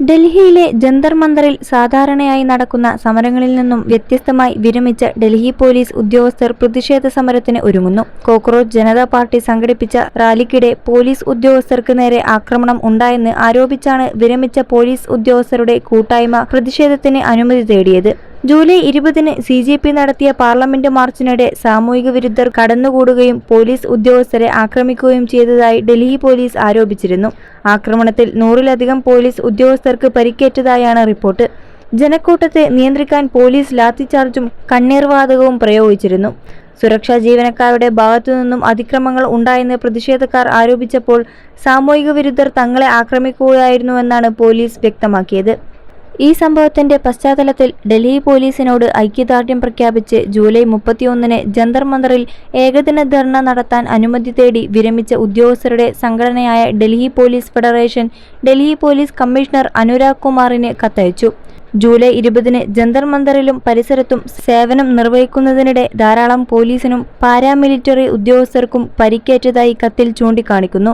ഡൽഹിയിലെ ജന്തർ മന്ദറിൽ സാധാരണയായി നടക്കുന്ന സമരങ്ങളിൽ നിന്നും വ്യത്യസ്തമായി വിരമിച്ച ഡൽഹി പോലീസ് ഉദ്യോഗസ്ഥർ പ്രതിഷേധ സമരത്തിന് ഒരുങ്ങുന്നു. കോക്രോച്ച് ജനതാ പാർട്ടി സംഘടിപ്പിച്ച റാലിക്കിടെ പോലീസ് ഉദ്യോഗസ്ഥർക്ക് നേരെ ആക്രമണം ഉണ്ടായെന്ന് ആരോപിച്ചാണ് വിരമിച്ച പോലീസ് ഉദ്യോഗസ്ഥരുടെ കൂട്ടായ്മ പ്രതിഷേധത്തിന് അനുമതി തേടിയത്. ജൂലൈ 20-ന് CJP നടത്തിയ പാർലമെന്റ് മാർച്ചിനിടെ സാമൂഹിക വിരുദ്ധർ കടന്നുകൂടുകയും പോലീസ് ഉദ്യോഗസ്ഥരെ ആക്രമിക്കുകയും ചെയ്തതായി ഡൽഹി പോലീസ് ആരോപിച്ചിരുന്നു. ആക്രമണത്തിൽ 100-ലധികം പോലീസ് ഉദ്യോഗസ്ഥർക്ക് പരിക്കേറ്റതായാണ് റിപ്പോർട്ട്. ജനക്കൂട്ടത്തെ നിയന്ത്രിക്കാൻ പോലീസ് ലാത്തിചാർജും കണ്ണീർവാതകവും പ്രയോഗിച്ചിരുന്നു. സുരക്ഷാ ജീവനക്കാരുടെ ഭാഗത്തുനിന്നും അതിക്രമങ്ങൾ ഉണ്ടായെന്ന് പ്രതിഷേധക്കാർ ആരോപിച്ചപ്പോൾ സാമൂഹിക വിരുദ്ധർ തങ്ങളെ ആക്രമിക്കുകയായിരുന്നുവെന്നാണ് പോലീസ് വ്യക്തമാക്കിയത്. ഈ സംഭവത്തിന്റെ പശ്ചാത്തലത്തിൽ ഡൽഹി പോലീസിനോട് ഐക്യദാർഢ്യം പ്രഖ്യാപിച്ച് ജൂലൈ 31-ന് ജന്തർ മന്ദറിൽ ഏകദിന ധർണ നടത്താൻ അനുമതി തേടി വിരമിച്ച ഉദ്യോഗസ്ഥരുടെ സംഘടനയായ Delhi police federation Delhi police commissioner Anurag കുമാറിന് കത്തയച്ചു. ജൂലൈ 20-ന് ജന്തർ മന്ദറിലും പരിസരത്തും സേവനം നിർവഹിക്കുന്നതിനിടെ ധാരാളം പോലീസിനും പാരാമിലിറ്ററി ഉദ്യോഗസ്ഥർക്കും പരിക്കേറ്റതായി കത്തിൽ ചൂണ്ടിക്കാണിക്കുന്നു.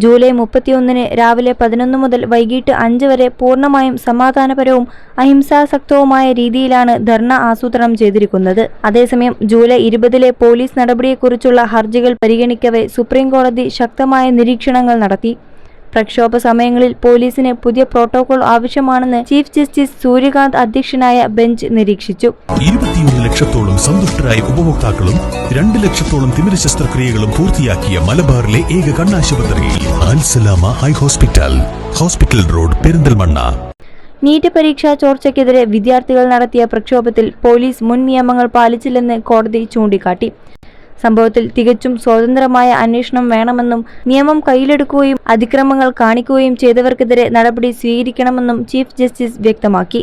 ജൂലൈ 31-ന് രാവിലെ 11 മുതൽ വൈകിട്ട് 5 വരെ പൂർണ്ണമായും സമാധാനപരവും അഹിംസാസക്തവുമായ രീതിയിലാണ് ധർണ ആസൂത്രണം ചെയ്തിരിക്കുന്നത്. അതേസമയം ജൂലൈ 20-ലെ പോലീസ് നടപടിയെക്കുറിച്ചുള്ള ഹർജികൾ പരിഗണിക്കവെ സുപ്രീം കോടതി ശക്തമായ നിരീക്ഷണങ്ങൾ നടത്തി. പ്രക്ഷോഭ സമയങ്ങളിൽ പോലീസിന് പുതിയ പ്രോട്ടോകോൾ ആവശ്യമാണെന്ന് ചീഫ് ജസ്റ്റിസ് സൂര്യകാന്ത് അധ്യക്ഷനായ ബെഞ്ച് നിരീക്ഷിച്ചു. 21 ലക്ഷത്തോളം സന്തുഷ്ടരായ ഉപഭോക്താക്കളും 2 ലക്ഷത്തോളം തിമിര ശസ്ത്രക്രിയകളും പൂർത്തിയാക്കിയ മലബാറിലെ ഏക കണ്ണാശുപത്രി Al-Salama eye hospital, hospital road, Perinthalmanna. NEET പരീക്ഷാ ചോർച്ചയ്ക്കെതിരെ വിദ്യാർത്ഥികൾ നടത്തിയ പ്രക്ഷോഭത്തിൽ പോലീസ് മുൻ നിയമങ്ങൾ പാലിച്ചില്ലെന്ന് കോടതി ചൂണ്ടിക്കാട്ടി. സംഭവത്തിൽ തികച്ചും സ്വതന്ത്രമായ അന്വേഷണം വേണമെന്നും നിയമം കയ്യിലെടുക്കുകയും അതിക്രമങ്ങൾ കാണിക്കുകയും ചെയ്തവർക്കെതിരെ നടപടി സ്വീകരിക്കണമെന്നും ചീഫ് ജസ്റ്റിസ് വ്യക്തമാക്കി.